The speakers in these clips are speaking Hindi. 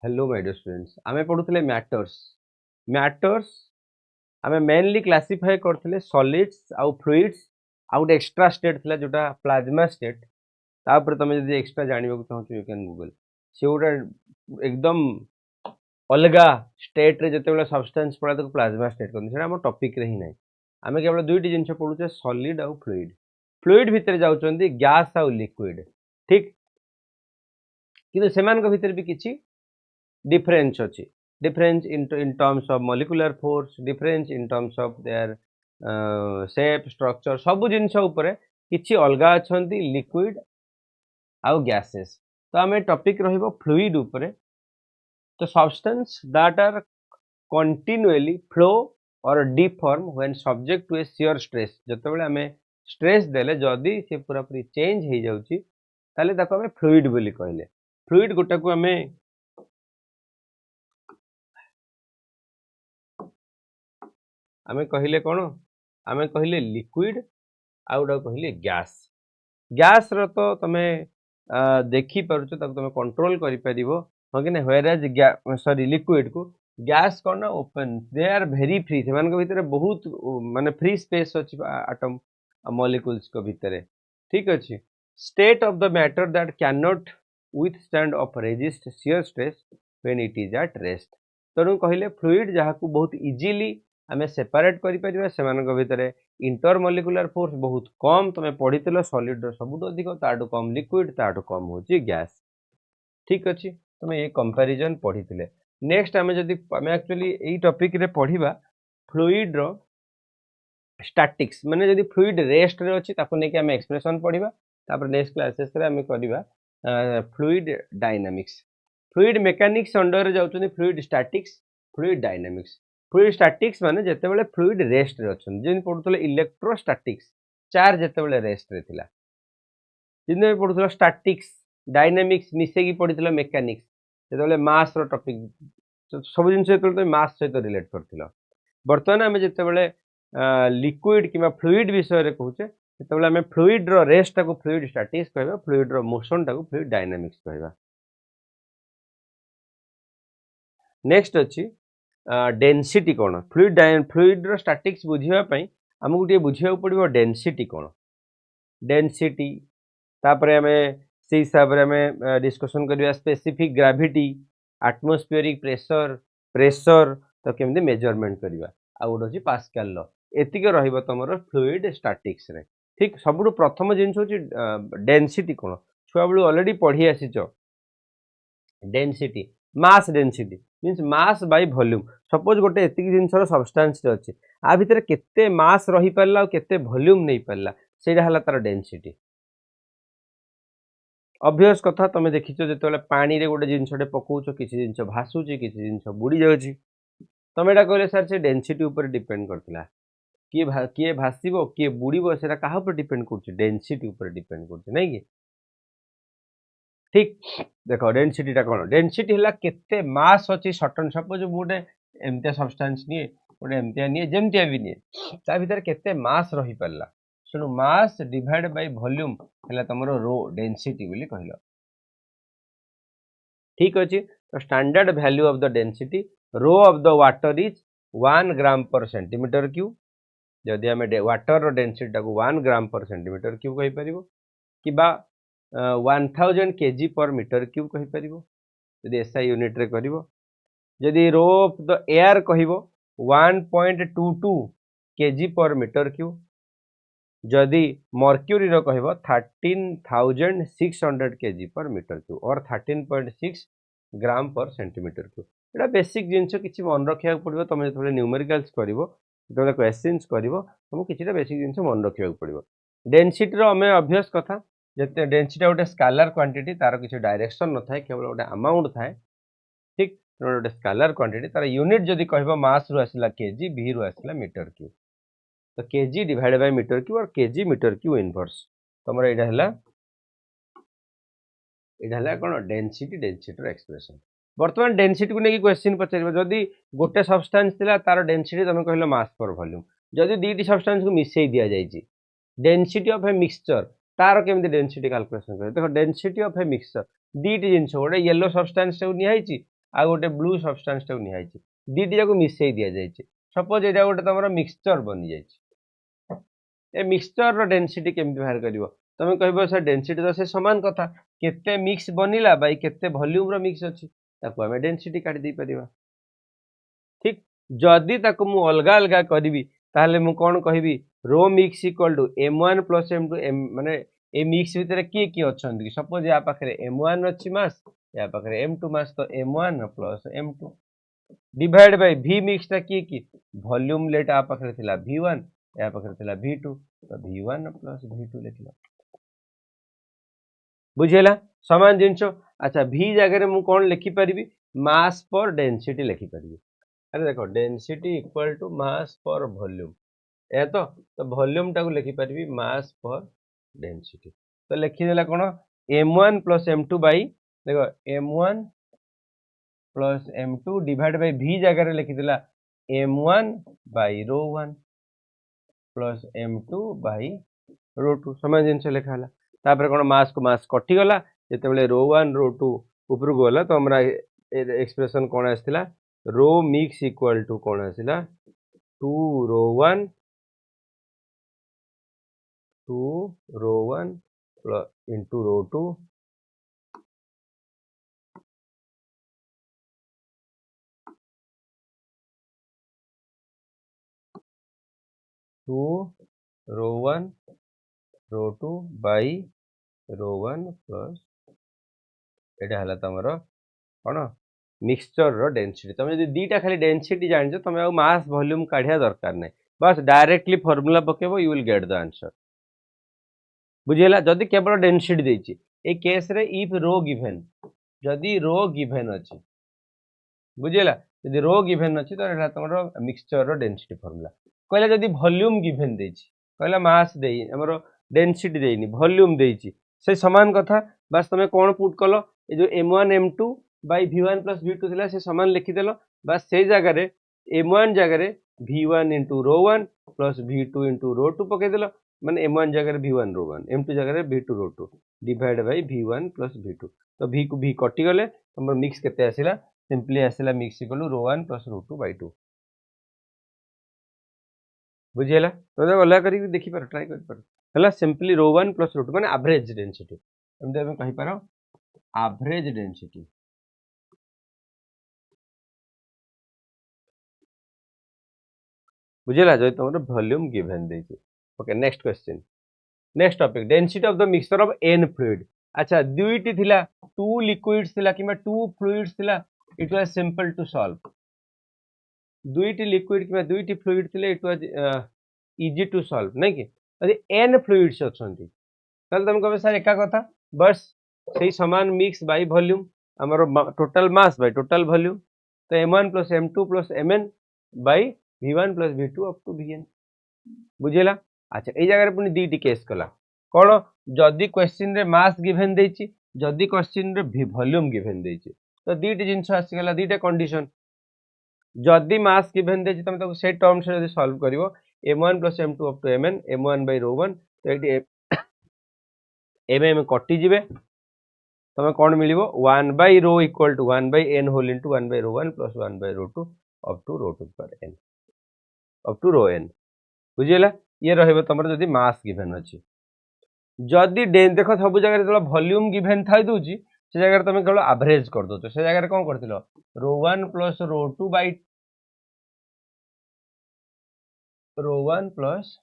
हेलो माय डियर स्टूडेंट्स आमे पढुतले मैटर्स आमे मेनली क्लासिफाई करथिले सॉलिड्स आउ फ्लूइड्स आउ एक्स्ट्रा स्टेट थिला जोटा प्लाज्मा स्टेट तापर तमे जदी एक्स्ट्रा जानिबो चाहू यू कैन गूगल से गोटा एकदम अलगा स्टेट रे जते बेला सब्सटेंस पड़ा तो प्लाज्मा स्टेट करन सेटा हम टॉपिक रे ही नै आमे केवल दुईटी जिंस पढुचे सॉलिड आउ फ्लूइड भितर जाउचंदी गैस आउ लिक्विड ठीक किंतु सेमान को भितर भी किछि difference ଅଛି difference in terms of molecular force difference in terms of their shape structure सब जिनस ऊपर किछि अलगा अछंती लिक्विड आउ गैसेस तो आमे टॉपिक रहिबो फ्लूइड ऊपर तो substance that are continually flow और deform when subject to a shear stress जते बेले आमे स्ट्रेस देले जदी से पूरा पूरी चेंज हे जाउची ताले ताको आमे फ्लूइड बोली कहले फ्लूइड गोटा को आमे आमे कहले कोन आमे कहले लिक्विड आउडा कहले गैस रो तो तमे देखि परछु तब तमे कंट्रोल करि परिबो हगिने व्हेयर एज सॉरी लिक्विड को गैस कोन open they are very free सेमान को भीतर बहुत माने फ्री स्पेस अछि एटम मॉलिक्यूल्स को भीतर ठीक अछि state of the matter that can not withstand of resist shear stress when it is at rest तनु कहले फ्लूइड जहा को बहुत इजीली आमे सेपरेट करि परिबा सेमान को भीतर इंटरमोलिकुलर फोर्स बहुत कम तुम पढ़ी सॉलिड सबुठ अधिक ताठू कम लिक्विड ताठू कम होची गैस ठीक अच्छे तुम ये कंपैरिजन पढ़ी नेक्स्ट आमे जदी आमे एक्चुअली एई टॉपिक रे पढ़िबा फ्लूइड रो स्टैटिक्स माने जदी फ्लूइड रेस्ट रे अछि ताको नै कि आमे एक्सप्रेशन पढ़िबा तापर नेक्स्ट क्लासेस रे आमे करबा fluid dynamics fluid mechanics under रे जाउछनी fluid statics fluid dynamics fluid statics माने जते बेले फ्लूइड रेस्ट रे अछन जेन पढुतले इलेक्ट्रोस्टैटिक्स चार्ज जते बेले रेस्ट रे थिला जिने पढुतले स्टैटिक्स डायनामिक्स मिसे की पढितले मैकेनिक्स जते बेले मास रो टॉपिक सब जिन से तो मास से तो रिलेट करथिला वर्तमान हम जते बेले लिक्विड किबा फ्लूइड विषय रे कहूचे जते बेले हम फ्लूइड रो रेस्ट को फ्लूइड स्टैटिक्स कहबा फ्लूइड रो मोशन को फ्लूइड डायनामिक्स कहबा नेक्स्ट अछि डेंसिटी कौन फ्लूइड रो स्टैटिक्स बुझिबा पई हमकु टे बुझिबा पड़िबो डेंसिटी कौन डेंसिटी तापरे हमें से हिसाब रे हमें डिस्कशन करिया स्पेसिफिक ग्रेविटी एटमॉस्फेरिक प्रेशर तो केमदे मेजरमेंट करिवा आ उडो छी पास्कल लॉ एतिके रहिबो तमरो फ्लूइड स्टैटिक्स रे ठीक सबुठु प्रथम जिंस होची डेंसिटी कौन छुआ बळु ऑलरेडी पढ़ी आसीचो density mass density means mass by volume suppose गोटे एतिक जिनसर सब्सटेंस अछि आ भितर केते मास रही परला और केते वॉल्यूम नै परला सेडा हला तार डेंसिटी ऑब्वियस कथा तमे देखिचो जेतेले पानी रे गोटे जिनसटे पकोचो किछि जिनस भासुची किछि जिनस बुडी जाउची तमे एटा कहले सर से डेंसिटी ऊपर डिपेंड करथिला किए भासिबो किए बुडीबो सेटा काहा ऊपर डिपेंड करछि डेंसिटी ऊपर डिपेंड करछि नै कि ठीक देखो डेंसिटी टा कोन डेंसिटी हला केते मास अछि सर्टेन सपोज गोटे एमते सब्सटेंस निए गोटे एमते निए जेमते भी निए ता भीतर केते मास रही परला सुनो मास डिवाइड बाय वॉल्यूम हला तमरो रो डेंसिटी बोली कहलो ठीक अछि तो standard value of the density rho of the water is 1 gram per centimetre cube जदि हमें वाटर रो डेंसिटी टा को 1 ग्राम पर सेंटीमीटर क्यूब कहि परिबो किबा 1000 kg पर मीटर क्यूब कहि परिबो यदि एसआई यूनिट रे करिवो यदि रो ऑफ द एयर कहिवो 1.22 kg पर मीटर क्यूब जदि मर्क्यूरी रो कहिवो 13600 kg पर मीटर क्यूब और 13.6 ग्राम पर सेंटीमीटर क्यूब एटा बेसिक जिंस किछि मन रखिया पड़िबो तमे जतले न्यूमेरिकल्स करिवो जतले क्वेश्चंस करिवो तुमको किछिटा बेसिक जिंस मन रखिया पड़िबो डेंसिटी रो हमें ऑब्वियस कथा जते डेंसिटी गोटे स्केलर क्वांटिटी तार किसी डायरेक्शन न थाए केवल गोटे अमाउंट थाए ठीक गोटे स्केलर क्वांटिटी तार यूनिट जदि कहबो मास रु आसिला केजी भी रु आसिला मीटर क्यूब तो KG divide by metre cube और केजी मीटर क्यूब इनवर्स तमरा एडा हला कोन डेंसिटी रो एक्सप्रेशन वर्तमान डेंसिटी को नेकी क्वेश्चन पचारिबो जदि गोटे सब्सटेंस थिला तार डेंसिटी तमे कहलो मास पर वॉल्यूम जदि दीटी सब्सटेंस को मिसई दिया जायछि डेंसिटी ऑफ ए मिक्सचर तार केमती डेंसिटी कैलकुलेशन करे देखो डेंसिटी ऑफ ए मिक्सचर दीटी जिंस गोटे येलो सब्सटेंस से निया हिची आ गोटे ब्लू सब्सटेंस टाक निया दीटी जाक मिसई दि जाए सपोज यहाँ गोटे तुम मिक्सचर बनी जाए ए मिक्सचर डेनसीटी केमती बाहर कर तुम कह सर डेनसीटी तो से सामान कथा केते मिक्स बनिला बाई केते वॉल्यूम रो मिक्स अच्छी आम डेनसीटी काटी दे पारिबा ठीक जदि ताको मु अलगा अलगा करी ताहले मु कौन कहबी rho mix equal to m1 plus m2 माने ए मिक्स भितर किए किए अच्छी सपोज या पाखे m1 अच्छी मास या पाखे m2 मास तो m1 plus m2 divide by v mix टा किए कि वॉल्यूम लेट आ पाखे थिला v1 या पाखे थिला v2 तो v1 प्लस v2 लिखला बुझेला समान जिनस अच्छा v जगह मु कौन लिखि परिबी मास पर डेंसिटी लिखि परिबी अरे देखो डेंसिटी इक्वल टू मास पर वॉल्यूम ए तो वॉल्यूम टाको लिखि परिबी मास पर डेंसिटी तो लिखि देला कोन m1 प्लस m2 बाई देखो m1 plus m2 divide by v जगह लिखि देला m1 by rho 1 plus m2 by rho 2 समान जिनस लिखाला तापर कोन मास को मास कटि गला जेते बेले रो 1 रो 2 ऊपर को गला तो हमरा एक्सप्रेशन कोन आस्थिला रो मिक्स इक्वल टू कोन आसिला 2 rho 1 2 rho 1 plus into rho 2 2 rho 1 rho 2 by rho 1 plus एटा हला तमरो कोन मिक्सचर रो डेंसिटी तुम जदि दीटा खाली डेंसिटी जान तुम आ मास वॉल्यूम काढ़िया दरकार नहीं बस डायरेक्टली फॉर्मूला पकेबो you will get the answer बुझेला जदि केवल डेंसिटी देछि ए केस रे इफ रो गिवन जदि रो गिवन अछि बुझेला जदि रो गिवन अछि तो एटा तमरो मिक्सचर रो डेंसिटी फॉर्मूला कहला जदि वॉल्यूम गिवन देछि कहला मास देई हमरो डेंसिटी देइनी वॉल्यूम देछि से समान कथा बस तुम कौन पुट कल ये जो m1 m2 by v1 plus v2 थिला से समान लिखिदेल बस से जगह m1 जगह v1 into rho 1 plus v2 into rho 2 पकईदेल माने m1 जगह v1 रो 1 m2 जगह v2 row 2 divide by v1 plus v2 तो v को v कटिगले तुम मिक्स केते आसिला सिंपली आसिला mix equal rho 1 plus row 2 by 2 बुझीला तो अलग करके देखि पार ट्राई कर पार हला सिंपली रो 1 प्लस रो 2 माने एवरेज डेंसिटी एमते हम कहि पारो एवरेज डेंसिटी बुझीला जो तुमरो वॉल्यूम गिवन देछि okay next question next topic density of the mixture of n fluid अच्छा दुईटी थिला टू लिक्विड्स थिला किमा टू फ्लूइड्स थिला it was simple to solve दुईटी लिक्विड किमा दुईटी फ्लूइड थिले it was easy to solve नहीं कि यदि n फ्लूइड्स अछंती ताले तुम कहबे सर एका कथा बस सही समान मिक्स बाय वॉल्यूम हमरो total mass by total volume तो m1 plus m2 plus mn by v1 plus v2 up to vn बुझेला अच्छा ए जगह पुनी दीटी केस कला कोन जदी क्वेश्चन रे मास गिवन देछि जदी क्वेश्चन रे वॉल्यूम गिवन देछि तो दीटी जिंस आसी गला दीटा कंडीशन जदी मास गिवन देछि तुम ताको से टर्म से जदी सॉल्व करिवो m1 plus m2 up to mn m1 by rho 1 तो एटी mm कटि जिवे तुम कौन मिल 1 by rho equal to 1 by n whole into 1 by rho 1 plus 1 by rho 2 up to rho 2 per n up to row n बुझीला ये रहइबो तमर जदी मास गिवन अछि जदी देख सब जगह रे वॉल्यूम गिवन थाइ दोछि से जगह तुम केवल एवरेज कर दो से जगह कौन करथिलो रो 1 प्लस रो 2 बाय रो 1 प्लस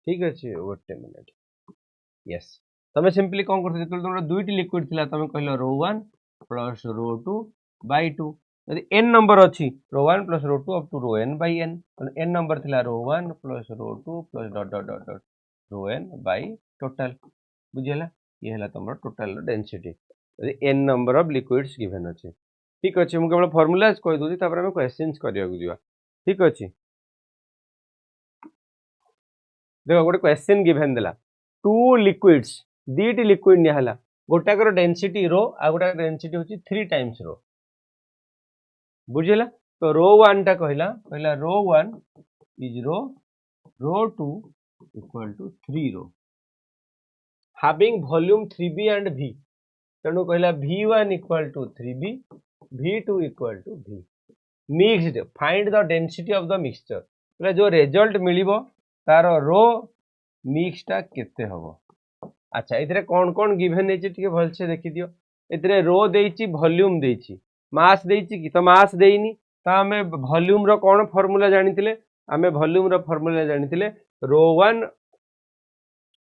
ठीक अछि गोटे मिनिट यस तमे सिंपली कौन करथिलो तुमरा दुईटी लिक्विड थिला तमे कहलो रो 1 प्लस रो 2 बाय 2 यदि n नंबर अछि row 1 plus row 2 up to row n by n तो n नंबर थिला row 1 plus row 2 plus dot dot dot dot row n by total बुझिला ये हला तमरो टोटल डेंसिटी यदि n number of liquids given अछि ठीक अछि हम केवल फार्मूलाज कहि दोछि तापर हम क्वेश्चंस करिया गुजिबा ठीक अछि देखो गोटे क्वेश्चन गिवन देला टू लिक्विड्स दीटी लिक्विड निहला गोटाकर डेंसिटी रो आ गोटा डेंसिटी होची 3 टाइम्स रो बुझिला तो रो 1 टा कहला कहला rho 1 is rho 2 equal to 3 rho having volume 3b and v तेणु कहला v1 equal to 3b v2 equal to v mixed find the density of the mixture कहला जो रिजल्ट मिलिबो तार रो मिक्सटा केते हबो अच्छा इथरे कोन कोन गिवन हेछि ठीक भलसे देखि दियो इथरे रो देछि वॉल्यूम देछि मास देछि कि तो मास देइनी ता हमें वॉल्यूम रो कोन फार्मूला जानितिले हमें वॉल्यूम रो फार्मूला जानितिले रो 1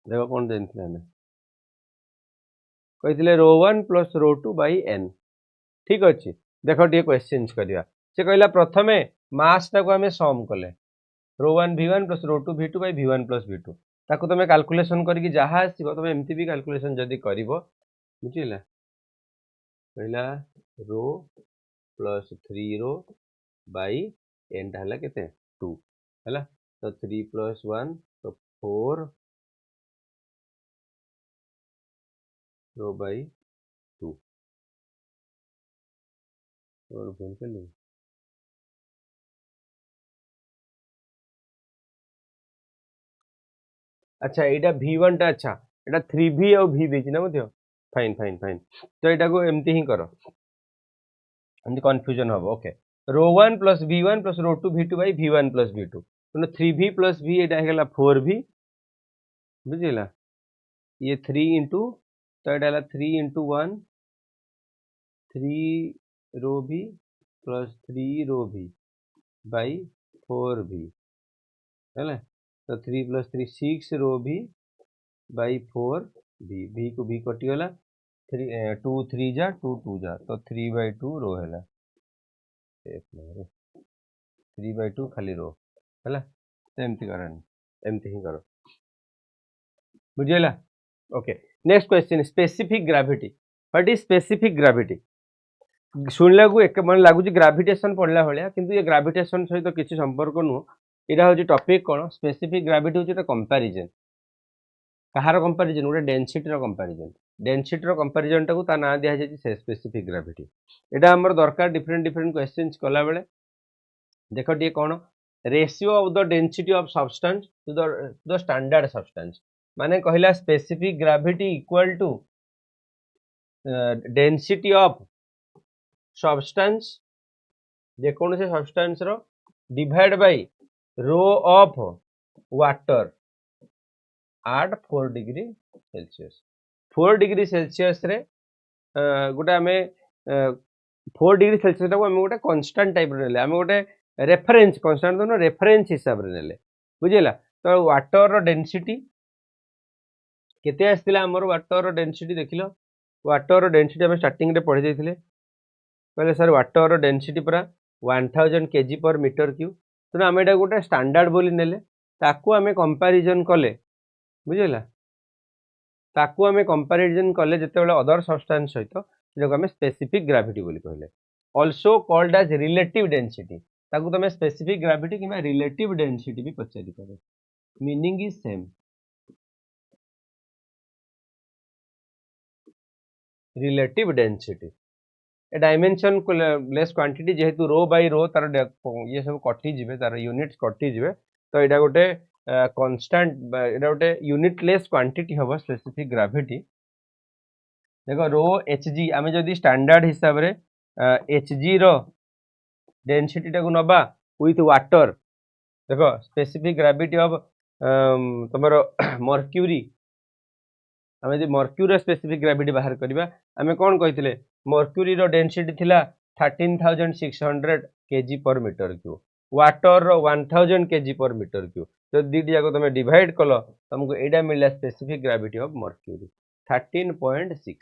देखो कोन देनथिले हमें कहिथिले रो 1 प्लस रो 2 बाय n ठीक अछि देखो टे क्वेश्चंस करिया से कहला प्रथमे मास ता को हमें सम कले rho 1 v1 plus row 2 v2 by v1 plus v2 ताको तमे कैलकुलेशन करके जहा आसीबो तमे एमती भी कैलकुलेशन जदी करिवो बुझिला कहला रो प्लस 3 रो बाय n ता हला केते 2 हला तो 3 प्लस 1 तो 4 रो बाय 2 और भूल के ले अच्छा एटा v1 टा अच्छा एटा 3v और v देछि ना मध्य फाइन फाइन फाइन तो एटा को एमती ही करो एमती कंफ्यूजन हो okay rho 1 plus v1 plus row 2 v2 by v1 plus v2 तो 3v प्लस v एटा हेला 4v बुझिला ये 3 into तो एटा हेला 3 into 1 3 रो v प्लस 3 रो v बाय 4v हैला तो 3 प्लस 3 6 रो v बाय 4v v को v कटि गला 3 2 3 जा 2 2 जा तो 3 बाय 2 रो हैला एक नंबर 3 बाय 2 खाली रो हैला तो एमती करन एमती ही करो बुझिला okay next question specific gravity what is specific gravity सुनला को एक मन लागु ग्रेविटेशन पढ़ला भलिया किंतु ये ग्रेविटेशन सहित तो किछि संपर्क नु एटा होची टॉपिक कोन स्पेसिफिक ग्रेविटी होची तो कंपैरिजन कहार कंपैरिजन उडे डेंसिटी रो कंपैरिजन टाको ता ना दिया जाय से स्पेसिफिक ग्रेविटी एटा हमर दरकार डिफरेंट डिफरेंट क्वेश्चंस कला बेले देखो टी कोन ratio of the density of substance to the standard substance माने कहला specific gravity equal to density of substance जे कौन से substance rho divide by rho of water at 4 degree Celsius 4 degree Celsius रे गोटे आमे 4 डिग्री सेल्सियस को आमे गोटे कांस्टेंट टाइप रे ले आमे गोटे रेफरेंस कांस्टेंट दोनो रेफरेंस हिसाब रे ले बुझिला तो वाटर रो डेंसिटी केते आस्तिला हमर वाटर रो डेंसिटी देखिलो वाटर रो डेंसिटी हम स्टार्टिंग रे पढ़ि देथिले कहले सर वाटर रो डेंसिटी पूरा 1000 केजी पर मीटर क्यूब तो आम एटा गोटे स्टैंडर्ड बोली नेले ताकू आमे कंपैरिजन कले बुझिला ताकू आमे कंपैरिजन कले जते बेले अदर सब्सटेंस सहित जेको आमे स्पेसिफिक ग्रेविटी बोली कहले also called as relative density ताकू तमे स्पेसिफिक ग्रेविटी किबा रिलेटिव डेंसिटी भी पचारि पारे meaning is same relative density a dimensionless quantity जेहेतु रो बाय रो तार ये सब कटि जिवे तार यूनिट्स कटि जिवे तो एटा गोटे कांस्टेंट एटा गोटे यूनिटलेस क्वांटिटी हबो स्पेसिफिक ग्रेविटी देखो रो एचजी आमे जदी स्टैंडर्ड हिसाब रे एचजी रो डेंसिटी टाको नबा विथ वाटर देखो स्पेसिफिक ग्रेविटी ऑफ तमरो मर्क्यूरी आमे जे मर्क्यूरी स्पेसिफिक ग्रेविटी बाहर करबा आमे कोन कहितले मर्क्यूरी रो डेंसिटी थिला 13600 केजी पर मीटर क्यूब वाटर रो 1000 केजी पर मीटर क्यूब तो दीटी जाको तमे डिवाइड कलो तुमको एडा मिलला स्पेसिफिक ग्रेविटी ऑफ मर्क्यूरी 13.6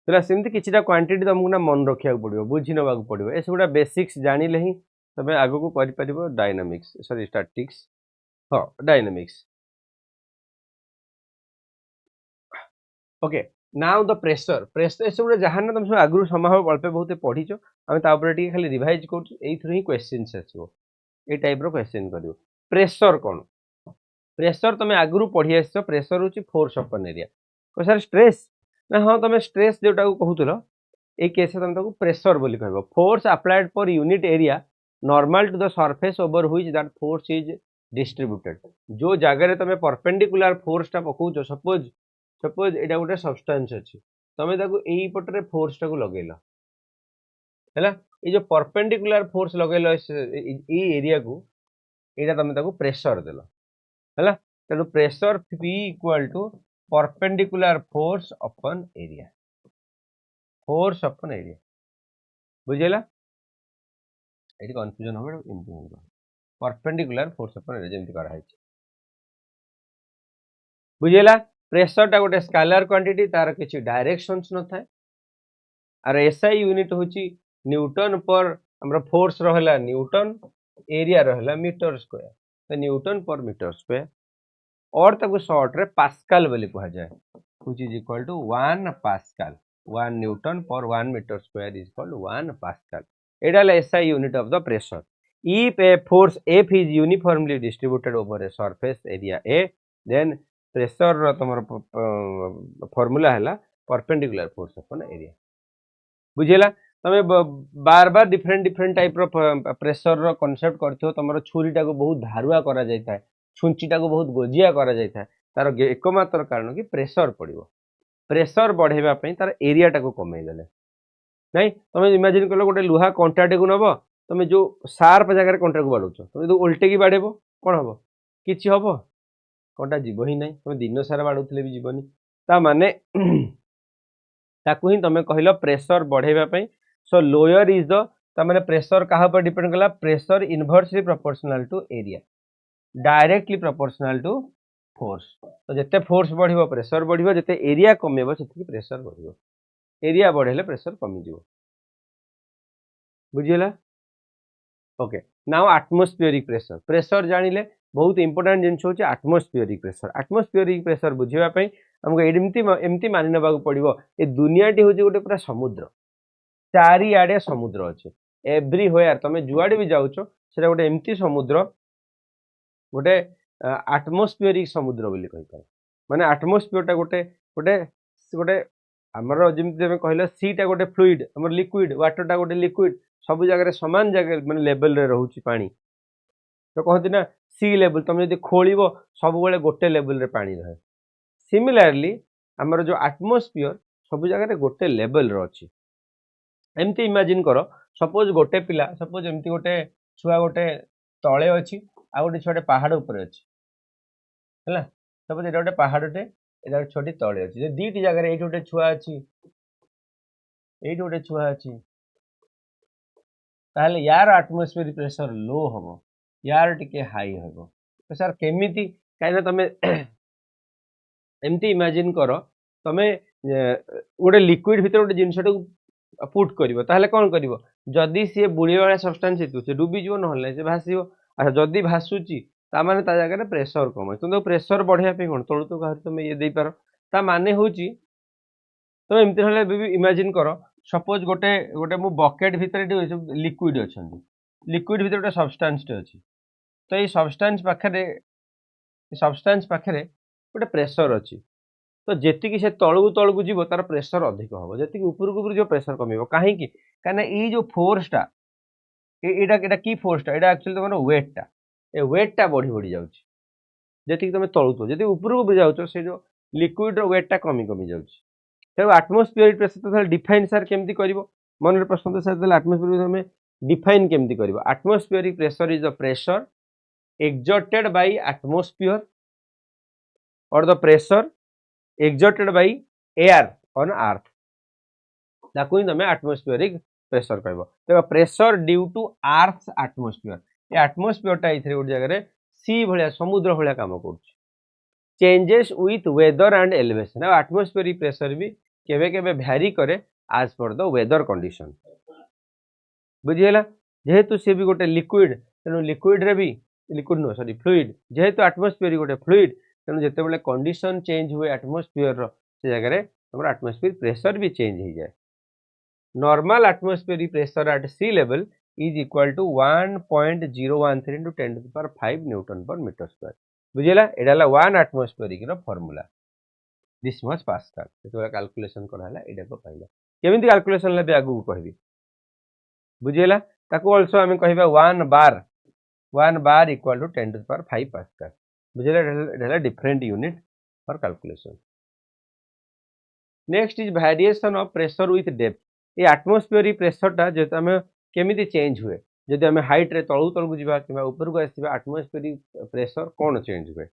तला सिमती किछिटा क्वांटिटी तुमको ना मन रखिया पड़िबो बुझि नबा पड़िबो ए सबटा बेसिक्स जानिले ही तमे आगो को करि परिबो डायनामिक्स सॉरी स्टैटिक्स हां dynamics okay now the pressure pressure सब जहाँ ना तुम सब आगु समाह अल्प बहुत पढ़ीच आम तापर खाली रिवाइज कर ही क्वेश्चंस आसो ये टाइप रो क्वेश्चन करियो प्रेशर कौन प्रेशर तुम आगु पढ़ी आस प्रेशर हूँ फोर्स अपन एरिया को सर स्ट्रेस ना हाँ तुम स्ट्रेस जोटा कहूल ए केस तुम ताको प्रेशर बोली कहबो force applied per unit area normal to the surface over which that force is distributed जो जगह तुम परपेंडिकुलर फोर्स टा पकाउछ सपोज सपोज एटा गोटे सब्सटेंस अछि तुम ताको एई पटरे फोर्स टा को लगेला हैला ए जो परपेंडिकुलर फोर्स लगेला ए एरिया को एटा तुम ताको प्रेशर देला हैला तेणु pressure P equal to perpendicular force अपन एरिया बुझेला एटी कंफ्यूजन होबे इम्पोर्टेंट परपेंडिकुलर फोर्स अपन एरिया जेमति करा है बुझेला प्रेशर टा गोटे स्केलर क्वांटिटी तार किछि डायरेक्शंस न थाए आर एसआई यूनिट होची न्यूटन पर हमरा फोर्स रहला न्यूटन एरिया रहला मीटर स्क्वायर तो न्यूटन पर मीटर स्क्वायर और ताको शॉर्ट रे पास्कल बोली कहा जाए which is equal to 1 pascal 1 newton per 1 metre square is equal to 1 pascal एटा है SI unit of the pressure if a force F is uniformly distributed over a surface area A then pressure रो तमर फार्मूला हैला परपेंडिकुलर फोर्स अपन एरिया बुझेला तमे बार बार डिफरेंट टाइप रो प्रेशर रो कांसेप्ट करथो तमर छुरीटा को बहुत धारुआ करा जायता छुंचीटा को बहुत गोजिया करा जायता तार एकमात्र कारण कि प्रेशर पड़िबो प्रेशर बढ़ेबा पई तार एरिया टा को कमै देले नहीं तमे इमेजिन करलो गोटे लुहा कंटाटे को नबो तमे जो शार्प जगह कंटा को बाड़ुछ तमे तो उल्टे की बाड़ेबो कोन हबो किछि हबो कंटा जीव ही नहीं तुम दिन सारा बाड़ुले भी जीवनी ता माने ताकू ही तुम कहल प्रेशर बढ़ेबा सो लोअर इज द माने प्रेशर कहा पर डिपेंड कला pressure inversely proportional to area directly proportional to force तो जिते फोर्स बढ़िबो प्रेशर बढ़िबो जिते एरिया कमेबो सेति प्रेशर बढ़िबो एरिया बढ़ेले प्रेशर कमी जीवो बुझिला okay now atmospheric pressure pressure जानिले बहुत इंपोर्टेंट जिनस होची एटमॉस्फेरिक प्रेशर बुझिबा पई हमको एमती मानि नबा पड़िबो ए दुनियाटी होची गोटे पूरा समुद्र चारि आडे समुद्र अछि एवरीवेयर तमे जुआडे भी जाउछो सेटा गोटे एमती समुद्र गोटे एटमॉस्फेरिक समुद्र बोली कहि पाए माने एटमॉस्फेयर टा गोटे गोटे गोटे हमर जेमती तमे कहले सी टा गोटे फ्लूइड हमर लिक्विड वाटर टा गोटे लिक्विड सब जगह समान जगह माने लेवल रे रहउची पानी तो कहती ना सी लेवल तुम जो खोल सब बेले गोटे लेवल रे पानी रहे सिमिलरली आमर जो एटमॉस्फेयर सब जगह गोटे लेवल रो अछि एमती इमेजिन करो सपोज गोटे पिला सपोज एमती गोटे छुआ गोटे तळे अछि आ गोटे छोटे पहाड़ ऊपर अछि हैला सपोज एटा गोटे पहाड़टे एटा छोटी तळे अछि जे दीटी जगह रे एटा गोटे छुआ अछि एटा गोटे छुआ अछि ताले यार एटमॉस्फेरिक प्रेशर लो होबो यार टिके हाई होबो तो सर केमिति काइना तमे एमती इमेजिन करो तमे गोटे लिक्विड भीतर गोटे जिनसटा पुट करिवो ताले कोन करिवो जदी से बुड़ी वाला सब्सटेंस हेतु से डूबी जीवो नहले से भासीवो अच्छा जदी भासुची ता माने ता जगह रे प्रेशर कम तो प्रेशर बढ़िया पे कोन तळु तो कहर तमे ये देई पारो ता माने होची तमे एमती हले भी इमेजिन करो सपोज गोटे गोटे मु बकेट भीतर लिक्विड अछंती लिक्विड भीतर गोटे सब्सटेंस टे अछि तो ये सब्सटेंस पाखे गोटे प्रेशर अच्छी तो जी से तलू तलू जीव तार प्रेशर अधिक हम जी ऊपर जो प्रेशर कम कहीं ये जो फोर्सटा यहाँ की फोर्सटा यहाँ एक्चुअली तुम वेटा ए वेटा बढ़ी बढ़ी जाती तुम तलुच जी ऊपर भी जाऊँ से जो लिक्विड वेटा कमी कमी जाऊँ एटमॉस्फेरिक प्रेशर तो डिफाइन सर केमती कर मन प्रश्न तो सर एटमॉस्फेरिक हमें डिफाइन केमती कर atmospheric pressure is the pressure exerted by atmosphere or the pressure exerted by air on earth ताकू ही तमे atmospheric pressure कहबो देखो pressure due to earth's atmosphere ये atmosphere टा इथरे गोटे जगह रे सी भलिया समुद्र भलिया काम करछ changes with weather and elevation अब atmospheric pressure भी केबे केबे vary करे as per the weather condition बुझियला जेहेतु से भी गोटे लिक्विड तेनु लिक्विड रे भी लिक्विड नो सॉरी फ्लूइड जेहेतु एटमॉस्फेयर गोटे फ्लूइड तेणु जिते बड़े कंडीशन चेंज हुए एटमॉस्फेयर से जगह रे हमर एटमॉस्फेयर प्रेशर भी चेंज हो जाए normal atmospheric pressure at sea level is equal to 1.013 into 10 to the power 5 newton per metre square बुझिला एडाला 1 atmospheric rho formula this much pascal तो कैलकुलेशन कराला एडा को पाइला केमिति कैलकुलेशन ले आगु कहबी बुझिला ताको आल्सो आमे कहबा 1 bar equal to 10 to the power 5 pascal बुझिला एटा different unit for calculation next is variation of pressure with depth ये एटमॉस्फेरिक प्रेशर टा जे आमे केमिति चेंज हुए जदि आमे हाइट रे तळु तळु जिबा किबा ऊपर को आसीबा एटमॉस्फेरिक प्रेशर कोन चेंज हुए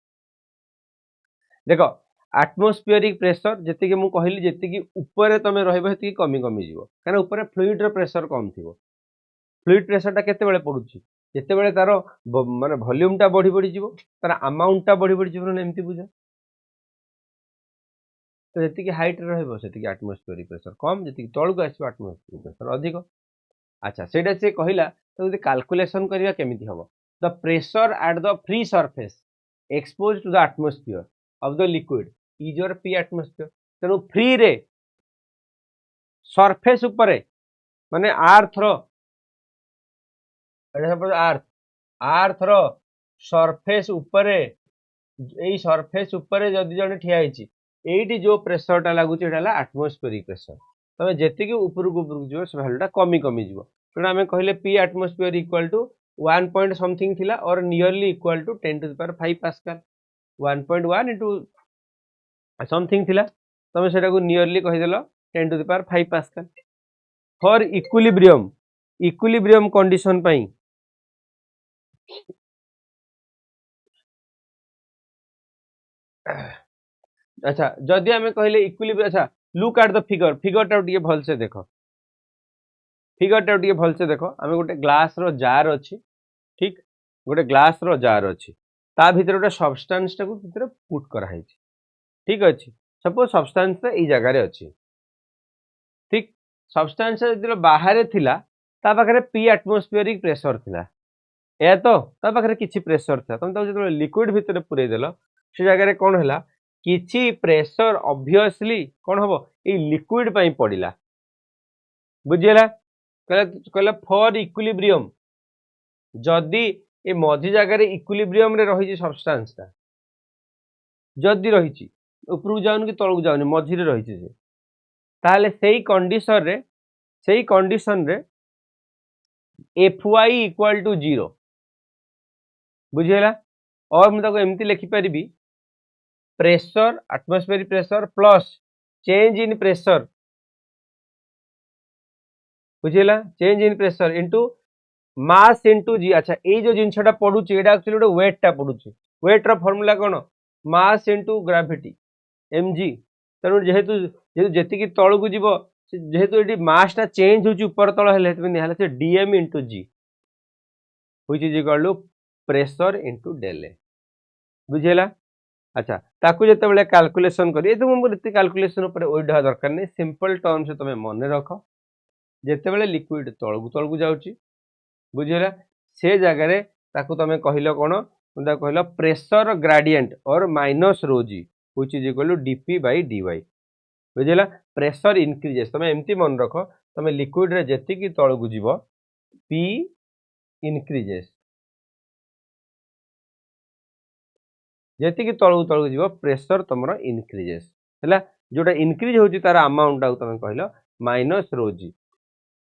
देखो एटमॉस्फेरिक प्रेशर जति कि मु कहली जति कि ऊपर तमे रहबो हति कमी कमी जीवो काना ऊपर फ्लूइड रो प्रेशर कम थिवो फ्लूइड प्रेशर टा केते बेले पडुची जेते बेले तारो माने वॉल्यूम टा बढ़ी बढ़ी जीवो तार अमाउंट टा बढ़ी बढ़ी जीवो न एम्ति बुझा तो जति कि हाइट रे रहबो सेति कि एटमॉस्फेरिक प्रेशर कम जति कि तळु को आसीबो एटमॉस्फेरिक प्रेशर अधिक अच्छा सेटा से कहिला तो जति कैलकुलेशन करिया केमिति हबो the pressure at the free surface exposed to the atmosphere of the liquid is your p atmosphere तेनु फ्री रे सरफेस ऊपर माने अर्थ रो अर्थ रो सरफेस ऊपर एई सरफेस ऊपर जदि जने ठिया हिची एइटी जो प्रेशर टा लागु छि एटाला एटमॉस्फेरिक प्रेशर तमे जेति कि ऊपर को जिवो से वैल्यू टा कमी कमी जिवो तेणु आमे कहले p atmosphere equal to 1 point something थिला और nearly equal to 10 to the power 5 pascal 1.1 into something थिला तमे सेटा को नियरली कहि देलो 10 to the power 5 pascal for equilibrium condition पई अच्छा जदि हमें कहले इक्विलिब्रियम अच्छा लुक एट द फिगर टा टिके भल से देखो हमें गोटे ग्लास रो जार अछि ठीक गोटे ग्लास रो जार अछि ता भीतर गोटे सब्सटेंस टा को भीतर पुट करा हिची ठीक अछि सपोज सब्सटेंस ए जगह रे अछि ठीक सब्सटेंस जदि बाहर थिला ता पाखरे p एटमॉस्फेरिक प्रेशर थिला ए तो ता पाखरे किछि प्रेशर था तुम तो जदि लिक्विड भीतर पुरै देलो से जगह रे कोन हला किछि प्रेशर ऑब्वियसली कोन हबो ए लिक्विड पई पडिला बुझियला कहला फॉर इक्विलिब्रियम जदि ए मझी जगह रे इक्विलिब्रियम रे रही सब्सटेंस ता जदि रही ऊपर जाउन कि तळु जाउन मझी रे रही जे ताले सेही कंडीशन रे Fy इक्वल टू 0 बुझियला और मैं ताको एमती लिखि परिबी pressure atmospheric pressure plus change in pressure बुझियला change in pressure into mass into g अच्छा ए जो जिनछटा पडुची एटा एक्चुअली गोटे वेट टा पडुची वेट रो फार्मूला कोन मास इनटू ग्रेविटी mg तनु जेहेतु जेति कि तळु को जीवो जेहेतु एटी मास टा चेंज होची ऊपर तळ हेले हेतु निहाला से dm into g which is equal to pressure into del A बुझियला अच्छा ताकू जते बेले कैलकुलेशन करी ए तुम एते कैलकुलेशन ऊपर ओइडा दरकार नै सिंपल टर्म से तमे मने रखो जते बेले लिक्विड तळगु जाउची बुझियला से जगह रे ताकू तमे कहिलो कोन मुदा कहिलो प्रेशर ग्रेडिएंट और minus rho g which is equal to dp by dy बुझियला प्रेशर इंक्रीजेस तमे एम्ति मन रखो तमे लिक्विड रे जेति कि तळगु जीवो p इंक्रीजेस जेति कि तळगु जीवो प्रेशर तमरो इंक्रीजेस हैला जोटा इंक्रीज होची तार अमाउंट आउ तमे कहिलो माइनस रो जी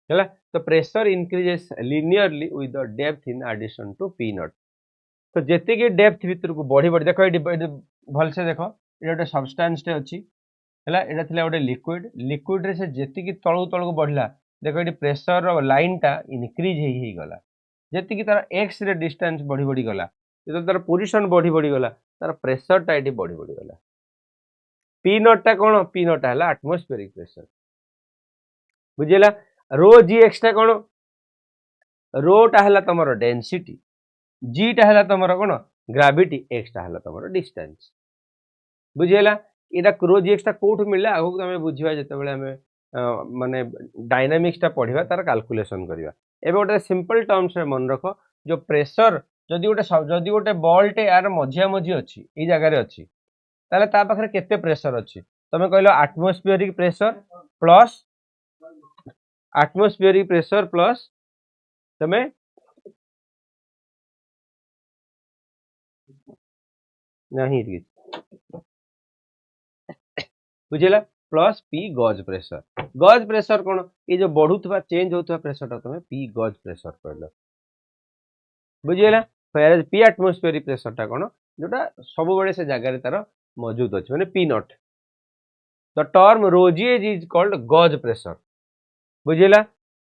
हैला तो pressure increases linearly with the depth in addition to p naught तो जेति कि डेप्थ भीतर को बढ़ी बढ़ी देखो ए भल से देखो ए गोटे सब्सटेंस टे अछि हैला एटा थिला गोटे लिक्विड रे से जेति कि तळु तळु बढ़ला देखो ए प्रेशर रो लाइन टा इंक्रीज हे गला जेति कि तार x रे डिस्टेंस बढ़ी बढ़ी गला जे तार पोजीशन बढ़ी बढ़ी गला तार प्रेशर टा एटी बढ़ी बढ़ी गला p नॉट टा कोन p नॉट हला एटमॉस्फेरिक प्रेशर बुझियला रो जी एक्स टा कोन रो टा हला तमरो डेंसिटी जी टा हला तमरो कोन ग्रेविटी एक्स टा हला तमरो डिस्टेंस बुझियला एटा रो जी एक्स टा कोठ मिलला आगु तमे बुझिबा जते बेले हमें माने डायनामिक्स ता पढ़िबा तार कैलकुलेशन करिबा एबे गोटे सिंपल टर्म्स रे मन रखो जो प्रेशर जदि गोटे बॉल टे यार मझिया मझी अछि ई जगह रे अछि ताले ता पाखरे केते प्रेशर अछि तमे कहलो एटमॉस्फेरिक प्रेशर प्लस तमे नहीं बुझिला प्लस पी गज प्रेशर कौन ये जो बढ़ुवा चेंज होता प्रेशर तुम पी गज प्रेशर कहल बुझीगला पी एटमोस्फेरिक प्रेशर टा कौन जोटा सब बड़े से जगह तार मौजूद अच्छे मैंने पी नॉट द टर्म रोजिएज इज कॉल्ड गज प्रेशर बुझीगला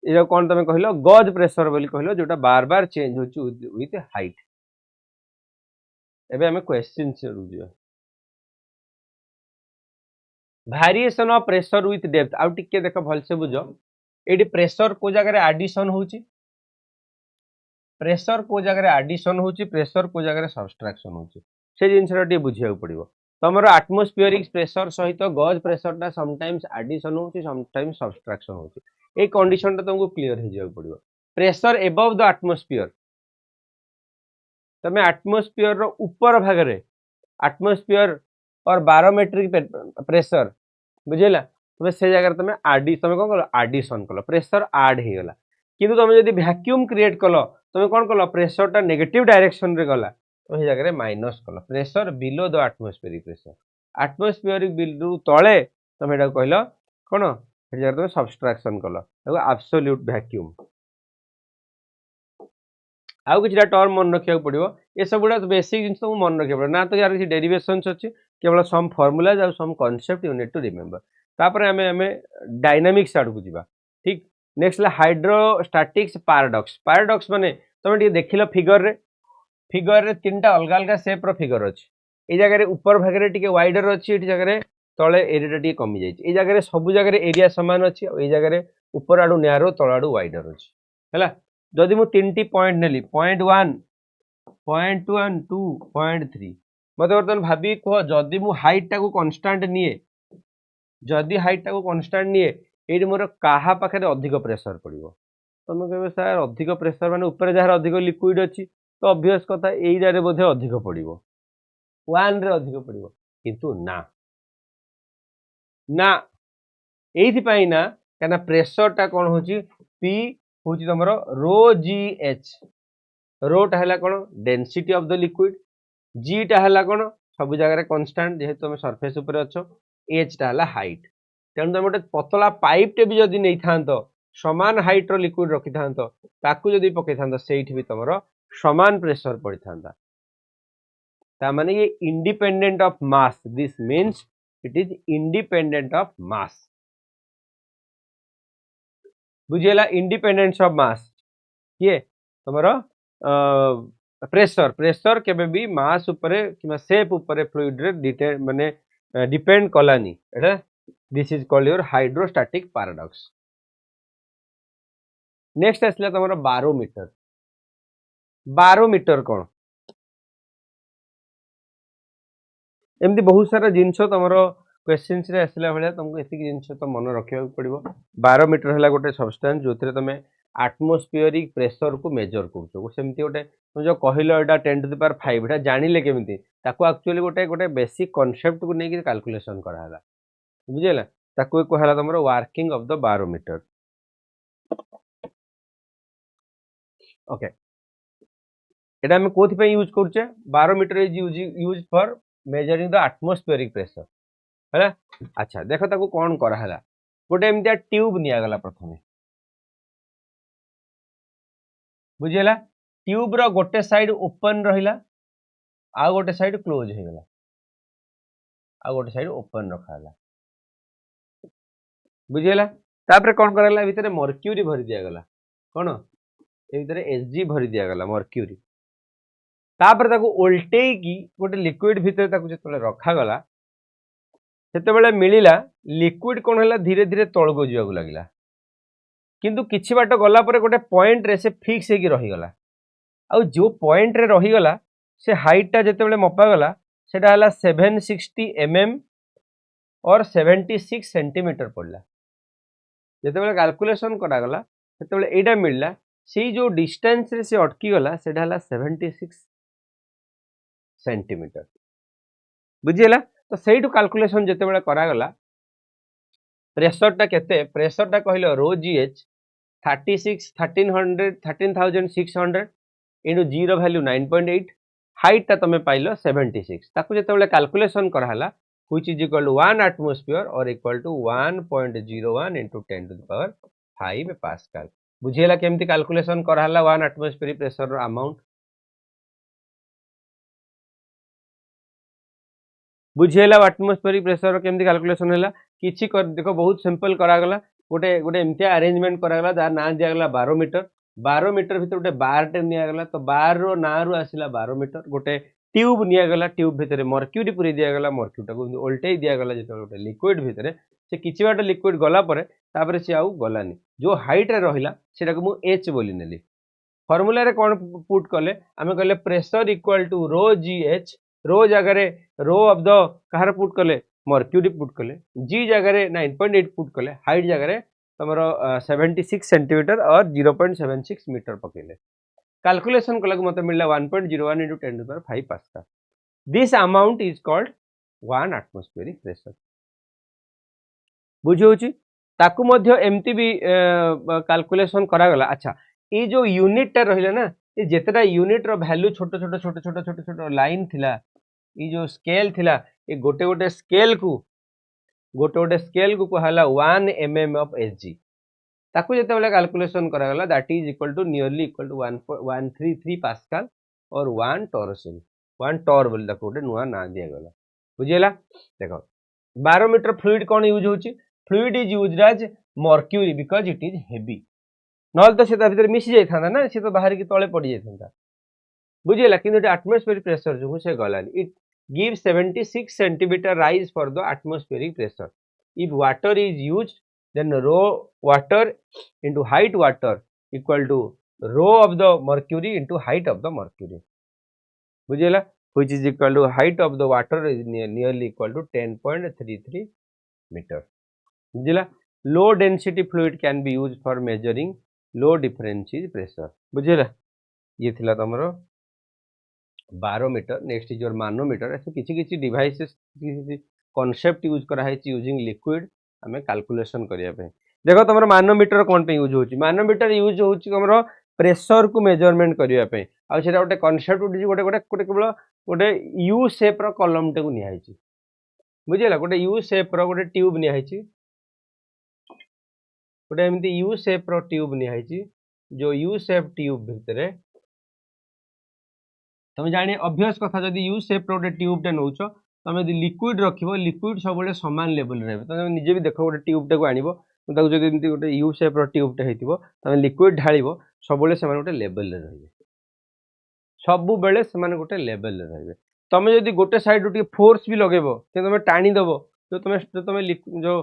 ये कौन तुम कहल गज प्रेशर बोली कहल जोटा बार बार चेंज हो विथ हाइट एबे हमें क्वेश्चन से variation of pressure with depth आउ टिके देख भलसे बुझ ये प्रेशर को जगह एडिशन होची प्रेशर को जगह एडिशन होची प्रेशर को जगह सब्सट्रैक्शन होची से जिनसा टे बुझिया पड़ो तुम एटमोस्फियरिक प्रेशर सहित गज प्रेशर टा समटाइम्स एडिशन होची समटाइम्स सब्सट्रैक्शन होची ए कंडीशन टा तुमको क्लियर हो जाय पड़ो प्रेशर एबव द एटमोस्फियर तमे एटमोस्फियर रो ऊपर भाग रे एटमोस्फियर और बारोमेट्रिक प्रेशर बुझेला तुम से जगह तुम तुम कौन कल एडिशन कल प्रेशर आड हो गला किंतु तुम जब वैक्यूम क्रिएट कल तुम कौन कल प्रेशर टा नेगेटिव डायरेक्शन रे गला तो ये जगह माइनस कल pressure below the atmospheric atmospheric below तले तुम ये कहल कौन से जगह तुम सब्सट्रैक्शन कल एब्सोल्यूट वैक्यूम आउ कि टर्म मन रखा पड़ो ये सब गुड़ा बेसिक जिन तुमको मन रखा पड़ो ना तो यार किसी डेरिवेशंस अच्छी केवल सम फॉर्मूलाज और some concept you need to remember तापर आमे डायनामिक्स आड़ को जीवा ठीक नेक्स्ट हाइड्रोस्टैटिक्स पैराडॉक्स माने तुम ये देखिल फिगर रे तीन अलग अलग शेप रो फिगर अच्छी ये जगह ऊपर भागे टी वाइडर अच्छी ये जगह तले एरिया टी कमी जाए जगह सब जगह एरिया सामान अच्छी और ये जगह ऊपर आड़ू नैरो तल आड़ू वाइडर अच्छी है जदि मुझे तीन पॉइंट नेली पॉइंट 1 पॉइंट 1 2 पॉइंट 3 मत बर्तमान भाभी कह जदि मु हाइट टाको कांस्टेंट निए जदि हाइट टाको कांस्टेंट निए ये मोर कहा पाखे अधिक प्रेशर पड़ो तुम कह सर अधिक प्रेशर माने ऊपर जार अधिक लिक्विड अच्छी तो ऑब्वियस कथा यही बोधे अधिक पड़ो 1 रे अधिक पड़ो किंतु ना ना यही ना क्या प्रेशर टा कौन हो पी हूँ तुम रो जी एच रोटा है कौन density of the liquid zeta है कौन सब जगह कांस्टेंट जेहेतु तुम सरफेस उपर अच्छ एचटा है हाइट तेणु तुम गोटे पतला पाइप टे भी जदि नहीं था समान हाइट रो लिक्विड रखी था जदि पकई था से भी तुम समान प्रेशर पड़ी था माने ये independent of mass this means it is independent of mass बुझेला इंडिपेंडेंस ऑफ मास किए तुम प्रेशर केबे भी मास उपरे कि शेप उपरे फ्लूइड रे माने depend Kalani Etah this is called your hydrostatic paradox next आसला तुम बारोमीटर कौन एमती बहुत सारा जिनस तुम क्वेश्चन रे आसला भाया तुमको एतिक जिनस तो मन रखा पड़ो बारोमीटर है गोटे सब्सटेंस जो तुम एटमोस्फियरिक प्रेशर को मेजर करमती गोटे तुम जो कहल यहाँ 10 to the power 5 यहाँ जानिले केमी एक्चुअली गोटे गोटे बेसिक कॉन्सेप्ट को लेकिन कैलकुलेशन कराला बुझेगा ताको कहला तुम working of the barometer okay एटा हम कोथि यूज करछे barometer is use for measuring the atmospheric pressure है अच्छा देख ताको कौन कराला गोटे एमती ट्यूब निगला प्रथम बुझेगा ट्यूब रो गोटे साइड ओपन रहिला आ गोटे साइड क्लोज हो गला आ गोटे साइड ओपन रखाला बुझेगा तापर कौन कराला भितर मर्क्यूरी भरी दिया गला कौन ए भितर Hg भरी दिया गला मर्क्यूरी तापर ताको ओल्टेई की गोटे लिक्विड भितर ताको जतले रखा गला सेतेबेले मिलिला लिक्विड कौन है धीरे धीरे तलको जीवा लगिला किंतु किछि बाट गला परे गोटे पॉइंट रे से फिक्स हेकी रही गला आ जो पॉइंट रे रही गला से हाइट टा जेतेबेले मपा गला सेटा हला 760 mm और 76 सेंटीमीटर पड़ला जेतेबेले कैलकुलेशन करा गला सेतेबेले एटा मिलला से जो डिस्टेंस रे से अटकी गला सेटा हला 76 सेंटीमीटर बुझिला तो सेठू कैलकुलेशन जेतेबेले करा गला प्रेशर टा केते प्रेशर टा कहलो रो जीएच 13,600 इनटू जी रो वैल्यू 9.8 हाइट टा तमे पाइलो 76 ताकू जेतेबेले कैलकुलेशन कराला which is equal to 1 atmosphere or equal to 1.01 into 10 to the power 5 Pascal. बुझेला केमती कैलकुलेशन कराला 1 atmospheric pressure रो अमाउंट बुझेला atmospheric pressure रो केमती कैलकुलेशन हैला किछि कर देखो बहुत सिंपल करा गला गोटे गोटे एमती अरेंजमेंट करा गला जार नाम दिया गला 12 मीटर भीतर गोटे बार टे निया गला तो बार रो ना रो आसिला 12 मीटर गोटे ट्यूब निया गला ट्यूब भीतर मर्क्यूरी पुरी दिया गला मर्क्यूरी टाको ओल्टेई दिया गला जेतो गोटे लिक्विड भीतर से किछि बाट लिक्विड गला परे तापर से आउ गलानी जो हाइट रे रहिला सेटा को मु एच बोली नेली फॉर्मूला रे कोन पुट कले आमे कहले pressure equal to rho g h rho जगह रे रो ऑफ द कहार पुट कले मर्क्यूरी पुट कले जी जगह रे 9.8 पुट कले हाइट जगह रे तमरो 76 सेंटीमीटर और 0.76 मीटर पकेले कैलकुलेशन कला मते मिलला 1.01 into 10 to the power 5 Pascal. This amount is called 1 atmospheric pressure. बुझियोची ताकू मध्य एमती भी कैलकुलेशन करा गला अच्छा ये जो यूनिट टा रहिला ना ये जेतरा यूनिट रो वैल्यू छोटो छोटो छोटो छोटो छोटो छोटो लाइन थिला ये जो स्केल थिला ये गोटे गोटे स्केल को कहला 1 mm of Hg ताकू जेते बेले कैलकुलेशन करा गला that is equal to nearly equal to 1.133 pascal और 1 टॉरसेल 1 टॉर बोल ताकू गोटे नुआ ना दिया गला बुझियला देखो 12 मीटर फ्लूइड कोन यूज होची fluid is used as mercury because it is heavy नॉल तो सेता भीतर मिस जाय थाना ना से तो बाहर की तळे पड़ी जाय थांता बुझियला किंतु एटमॉस्फेरिक प्रेशर जो से गलानी it gives 76 centimeter rise for the atmospheric pressure if water is used then rho water into height water equal to rho of the mercury into height of the mercury बुझियला which is equal to height of the water is nearly equal to 10.33 meter बुझियला low density fluid can be used for measuring low difference pressure बुझियला ये थिला तमरो 12 मीटर नेक्स्ट इज योर मानोमीटर ऐसे किछि किछि डिवाइसेस कांसेप्ट यूज करा है यूजिंग लिक्विड हमें कैलकुलेशन करिया पे देखो तमरो मानोमीटर कोन पे यूज होची मानोमीटर यूज होची तमरो प्रेशर को मेजरमेंट करिया पे आ सेटा गोटे कांसेप्ट गोटे गोटे गोटे केवल गोटे यू शेप रो कॉलम टे को निया हिची बुझिला गोटे यू शेप रो गोटे ट्यूब निया हिची गोटे एमती यू शेप रो ट्यूब निया हिची जो यू शेप ट्यूब भितरे तुम जाने ऑब्वियस कथा जदि यू शेप रो ट्यूब टे नौछ तुम यदि लिक्विड रखिबो लिक्विड सब बळे समान लेवल रे तुम निजे भी देखो गोटे ट्यूब टे को आनिबो ताको जदि एमती गोटे यू शेप रो ट्यूब टे हेतिबो तुम लिक्विड ढालिबो सब बळे समान गोटे लेवल रे रहबे सब बळे समान गोटे लेवल रे रहबे तुम जदि गोटे साइड रो टी फोर्स भी लगेबो ते तुम टाणी दबो जो तुम जो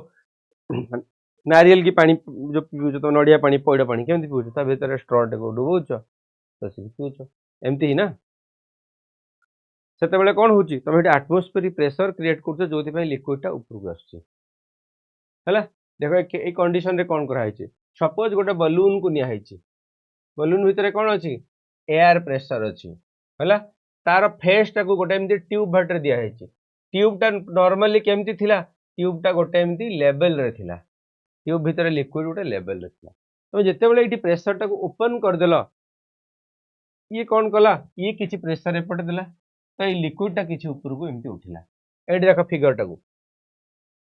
नारियल की पानी जो पियो तो नडिया पानी पौडा पानी केमती पियो ता भीतर स्ट्रॉ टे को डुबोछ तो से पियो एमती ही ना सेते बेले कोन होची तुम हेटी एटमॉस्फेरिक प्रेशर क्रिएट करछो जोथि पय लिक्विड टा ऊपर को आछी हला देखो ए कंडीशन रे कोन करा हिची सपोज गोटे बलून को निया हिची बलून भीतर कोन अछि एयर प्रेशर अछि हला तार फेस टा को गोटे एमती ट्यूब भटर दिया हिची ट्यूब टा नॉर्मली केमती थिला ट्यूब टा गोटे एमती लेवल रे थिला ट्यूब भीतर लिक्विड गोटे लेवल रे थिला तुम जेते बेले एटी प्रेशर टा को ओपन कर देलो ये कोन कला ये किछि प्रेशर एपटे देला तो ये लिक्विड टा किछि ऊपर को एमती उठिला एडी देखो फिगर टा को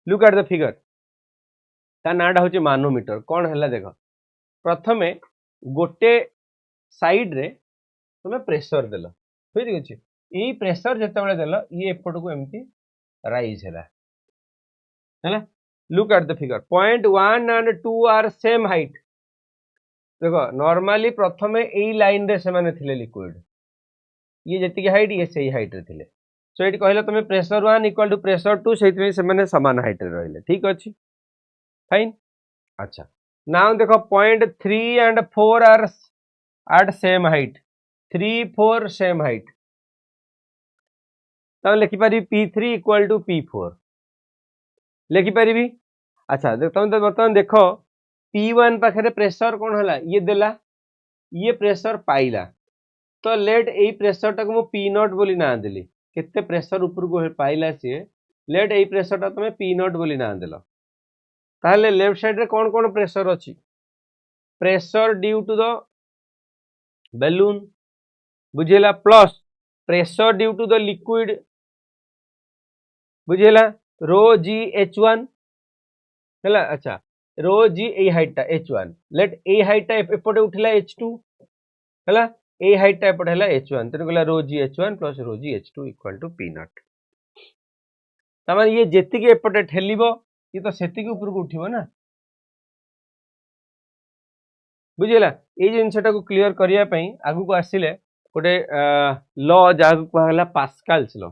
लुक एट द फिगर ता नाडा होची मानोमीटर कोन हला देखो प्रथमे गोटे साइड रे तुमे प्रेशर देलो ठीक अछि ई प्रेशर जते बेले देलो ये एपट को एमती राइज हैला look at the figure point 1 and 2 are same height देखो नॉर्मली प्रथमे एई लाइन रे से माने थिले लिक्विड ये जति की हाइट ये सही हाइट रे थिले सो एटी कहला तुमे प्रेशर 1 इक्वल टू प्रेशर 2 सेति में से माने समान हाइट रे रहले ठीक अछि फाइन अच्छा नाउ देखो point 3 and 4 are at same height 3 4 same height तब लिखि पारी P3 इक्वल टू P4 लिखि पारी भी अच्छा तुम तो बर्तमान देखो P1 पाखरे प्रेशर कोन हला ये देला ये प्रेशर पाइला तो लेट ए प्रेशर टा को मो पी नॉट बोली ना देली केते प्रेशर ऊपर को पाइला से लेट ए प्रेशर टा तमे पी नॉट बोली ना देलो ताहले लेफ्ट साइड रे कोन कोन प्रेशर अछि pressure due to the balloon बुझेला plus pressure due to the liquid बुझीला रो जी H1 हैला अच्छा रो जी ए हाइटटा H1 लेट ए हाइटटा एपटे उठिला H2 हैला ए हाइटटा एपटे हैला H1 तेनु कहला rho g H1 plus rho g H2 equal to P naught तमाने ये जेतिकी एपटे ठेलिबो ये तो सेतिकी ऊपर को उठिबो ना बुझीला ए जिनसटा को क्लियर करिया पई आगु को आसिले गोटे लॉ जागु कहला पास्कल्स लॉ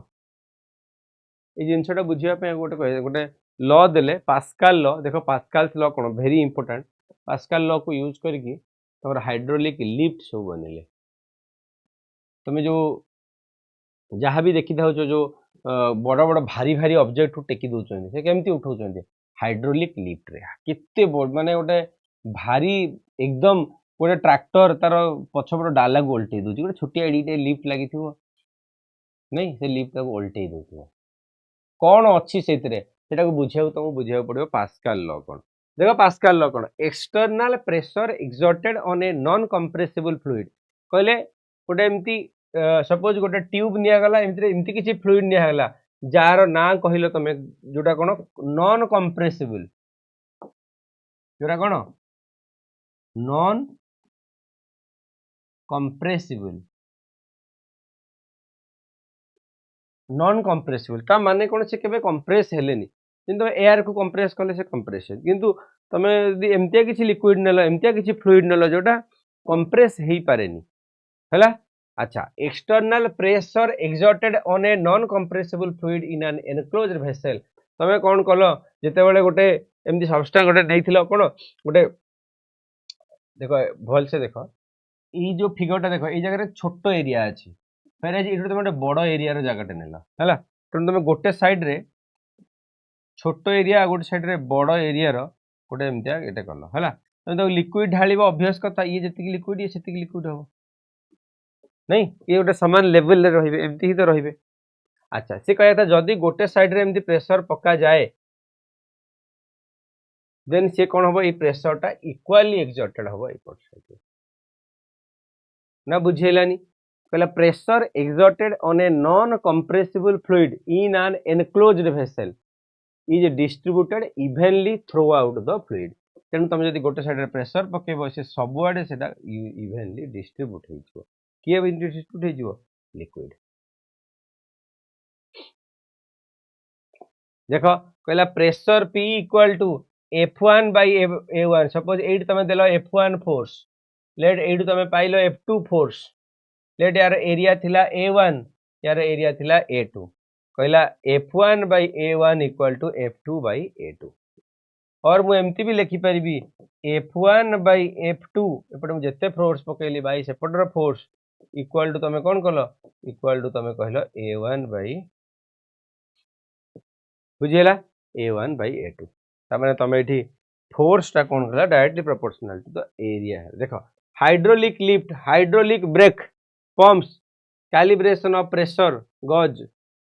ए जिनसटा बुझिया पई गोटे लॉ देले पास्कल लॉ देखो पास्कल्स लॉ कोन वेरी इंपोर्टेंट पास्कल लॉ को यूज करके तमर हाइड्रोलिक लिफ्ट सब बनेले तमे जो जहाँ भी देखी था जो बड़ बड़ भारी भारी ऑब्जेक्ट को टेकी दउछन से केमती उठाउछन हाइड्रोलिक लिफ्ट रे केते माने गोटे भारी एकदम गोटे ट्रैक्टर तार पछपट डाला को उल्टे दउछि गोटे छोटिया एडिटे लिफ्ट लागि थिबो नहीं से लिफ्ट को उल्टे दउथिबो कौन अच्छी से बुझा तुमको बुझा पड़ो पास्कल लॉ कौन देख पास्कल लॉ कौन external pressure exerted on a non compressible fluid कहले गोटे एमती सपोज गोटे ट्यूब निगला एमती किसी फ्लूइड निगला जार ना कहल तुम जोटा कौन नॉन कंप्रेसिबल जोटा कौन नॉन कंप्रेसिबल नॉन कंप्रेसिबल ता माने कौन से केबे कंप्रेस हेलेनी किंतु एयर को कंप्रेस कले से कंप्रेस किंतु तमे यदि एमतिया किछि लिक्विड नेलो एमतिया किछि फ्लूइड नेलो जोटा कंप्रेस हेई पारेनी हैला अच्छा external pressure exerted on a non compressible fluid in an enclosed vessel तमे कोन कलो जेते बेले गोटे एमति सब्सटेंस गोटे नेथिलो कोन गोटे देखो भल से देखो ई जो फिगरटा देखो ई जगह रे छोटो एरिया अछि फेर जे इठो तमे बड़ एरिया रो जगहटे नेला हैला त तमे गोटे साइड रे छोटो एरिया गोटे साइड रे बड़ एरिया रो गोटे एमतिया एटे कलो हैला तमे तो लिक्विड ढालिबो ऑब्वियस कथा ये जेतिकी लिक्विड ये सेतिकी लिक्विड हो नहीं ये गोटे समान लेवल रे रहिबे एमती ही तो रहिबे अच्छा से कहया था जदी गोटे साइड रे एमती प्रेशर पक्का जाए देन से कोन होबो ई प्रेशरटा इक्वली एक्सर्टेड होबो एपट साइड ना बुझेलानी कहला pressure exerted on a non compressible fluid in an enclosed vessel is distributed evenly through out the fluid तेणु तुम जब गोटे साइड प्रेशर पकेब से सबुआडे से इवनली डिस्ट्रीब्यूट हो किए डिस्ट्रीब्यूट हो लिक्विड देख कहला pressure P equal to F1 by A1 suppose एट तुम देल F1 फोर्स लेट एट तुम पाइल F2 फोर्स लेट यार एरिया थिला A1 यार एरिया थिला A2 कहला F1 by A1 equal to F2 bye A2 और मु एमती भी लिखि परिबी F1 बाय F2 एपटे मु जत्ते फोर्स पकेली बाय सेपटर फोर्स इक्वल टू तमे कोन कलो इक्वल टू तमे कहलो A1 bye बुझिला A1 bye A2 तामाने तमे एठी फोर्स ता कोन कला directly proportional to the area देखो hydraulic lift hydraulic brake pumps calibration of pressure gauge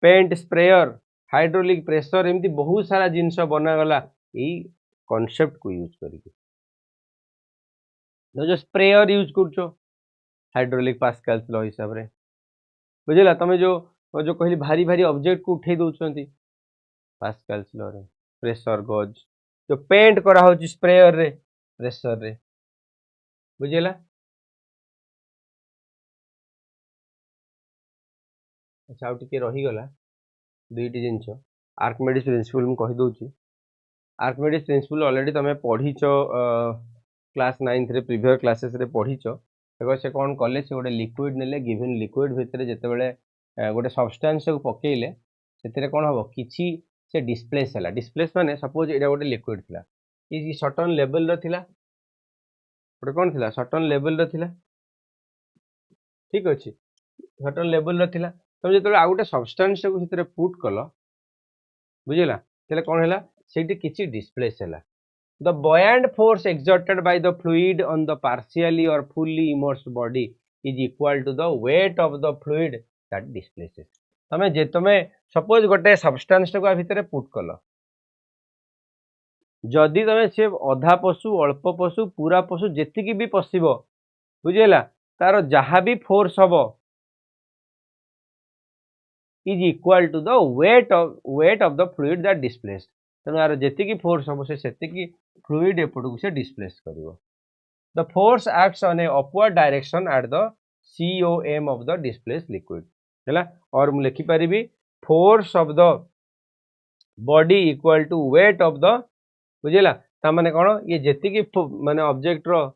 paint sprayer hydraulic pressure एमती बहुत सारा जिनस बना गला ई कांसेप्ट को यूज करके जो स्प्रेयर यूज करछो हाइड्रोलिक पास्कल्स लॉ हिसाब रे बुझिला तमे जो कहली भारी भारी ऑब्जेक्ट को उठे दउछंती पास्कल्स लॉ रे प्रेशर गज जो पेंट करा हो स्प्रेयर रे प्रेशर रे बुझिला अच्छा आउ टिके रही गला दुईटी जिनस आर्किमिडीज प्रिंसिपल मु कहि दउची आर्किमिडीज प्रिंसिपल ऑलरेडी तमे पढीचो क्लास 9th रे प्रीवियस क्लासेस रे पढीचो देखो से कोन कले से गोटे लिक्विड नेले गिवन लिक्विड भितर जेते बेले गोटे सब्सटेंस को पकेइले सेतिरे कोन हबो किछि से डिस्प्लेस हला डिस्प्लेस माने सपोज एटा गोटे लिक्विड थिला ई सर्टेन लेवल रो थिला गोटे कोन थिला सर्टेन लेवल रो थिला ठीक अछि सर्टेन लेवल रो थिला तुम जेते आ गोटे सब्सटेंस को सेतिरे पुट कलो बुझिला तेले कोन हला सेठी किछि डिस्प्लेस हला the buoyant force exerted by the fluid on the partially or fully immersed body is equal to the weight of the fluid that displaces तमे जे तमे सपोज गोटे सब्सटेंस को भितर पुट कलो जदि तमे से अधा पशु अल्प पशु पूरा पशु जेतिकी भी पसिबो बुझिला तार जहाँ भी फोर्स हबो is equal to the weight of the fluid that displace. तेणु यार जेतिकी फोर्स हम से फ्लूइड एपटू से डिस्प्लेस करिवो। The force acts on a upward direction at the COM of the displace liquid हैला। और मु लिखि परिबी force of the body equal to weight of the बुझिला ता माने कोन ये जेतिकी माने ऑब्जेक्ट रो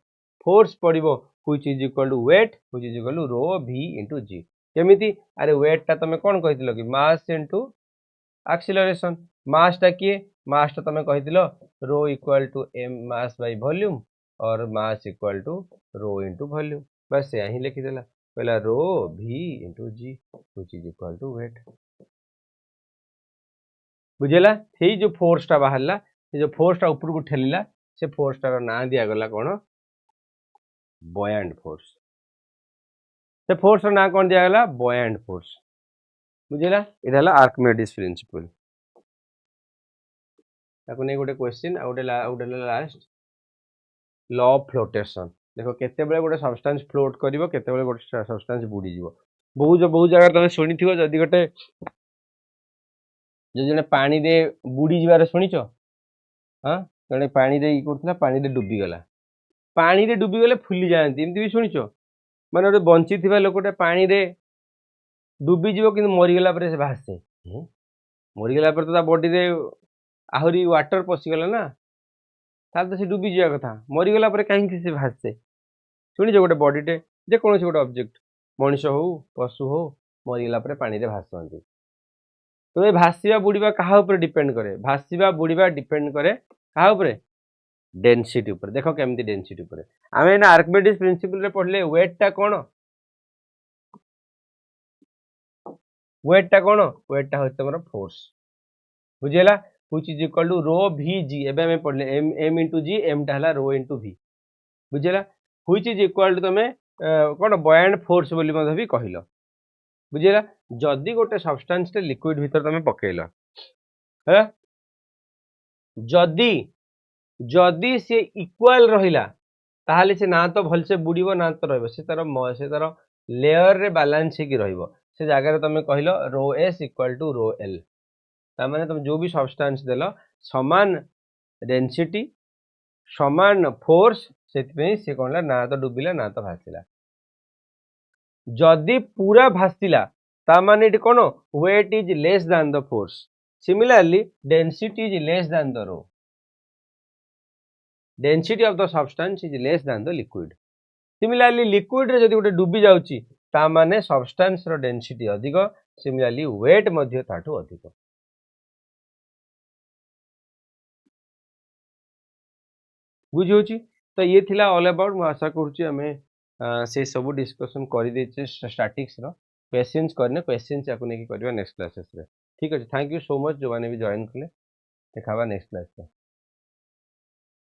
फोर्स पड़िबो which is equal to weight which is equal to rho v into g। केमिति अरे वेट ता तमे कोन कहितिलो कि मास इनटू एक्सीलरेशन। मास ता किए मास ता तमे कहितिलो rho equal to m mass by volume और mass equal to rho into volume. बस यही लिखि देला पहला rho v into g which is equal to weight. बुझेला सेही जो फोर्स टा बाहरला से जो फोर्स टा ऊपर को ठेलिला से फोर्स टार ना दिया गला कोन बॉयंट फोर्स। से फोर्स ना कौन दिया गला बॉयंट फोर्स। बुझेला इटा हला आर्किमिडीज प्रिंसिपल। ताको नै गोटे क्वेश्चन आ गोटे लास्ट लॉ ऑफ फ्लोटेशन। देखो केते बेले गोटे सब्सटेंस फ्लोट करिवो केते बेले गोटे सब्सटेंस बुडी जीवो। बहुत जगह तमे सुनी थिवो जदी गोटे जने पानी दे बुडी जीवार सुनिचो। हां जने पानी दे करथला पानी दे डुबी गला पानी दे डुबी गले फुली जाती एमती भी शुणिच माने गोटे बंची थिबा लोकटे पानी रे डुबी जीवो किंतु मरी गला परे से भासे मरी गला परे तो ता बॉडी रे आहुरी वाटर पसी गला ना ताल तो से डुबी जीवा कथा मरी गला परे काहे से भासे शुणिच गोटे बॉडी टे जे कोनोसी गोटे ऑब्जेक्ट मनुष्य हो पशु हो मरी गला परे पानी रे भासंती। तो ये भासीबा बुड़ीबा कहा ऊपर डिपेंड करे भासीबा बुड़ीबा डिपेंड करे कहा ऊपर डेंसिटी ऊपर। देखो केमती डेंसिटी ऊपर आमे ना आर्किमिडीज प्रिंसिपल रे पढ़ले वेट टा कोन वेट टा होय तमरो फोर्स। बुझेला which is equal to rho v g एबे हमें पढ़ले m इनटू g m टा हला रो इनटू v। बुझेला व्हिच इज इक्वल टू तमे कोन बॉयंट फोर्स बोली मधे भी कहिलो। बुझेला जदी गोटे सब्सटेंस टे लिक्विड भीतर तमे पकेइलो है जदी जदी से इक्वल रहिला ताहले से ना तो भल से बुड़ीबो ना तो रहबो से तार लेयर रे बैलेंस हे की रहबो से जगह रे तमे कहिलो rho s equal to rho l। ता माने तुम जो भी सब्सटेंस देलो समान डेंसिटी समान फोर्स सेति से कोनला ना तो डुबिला ना तो भासिला। जदी पूरा भासिला ता माने इट कोन weight is less than the force. Similarly density is less than the rho density of the substance is less than the liquid. Similarly liquid रे जदी गोटे डुबी जाउची ता माने सब्सटेंस रो डेंसिटी अधिक सिमिलरली वेट मध्ये ताठू अधिक। बुझी होची तो ये थिला ऑल अबाउट मु आशा करूची हमें से सब डिस्कशन करि देचे स्टैटिक्स रो क्वेश्चंस करने क्वेश्चंस याकू नेकी करबा नेक्स्ट क्लासेस रे। ठीक अछि थैंक यू सो मच जो माने भी जॉइन कले देखाबा नेक्स्ट क्लास रे।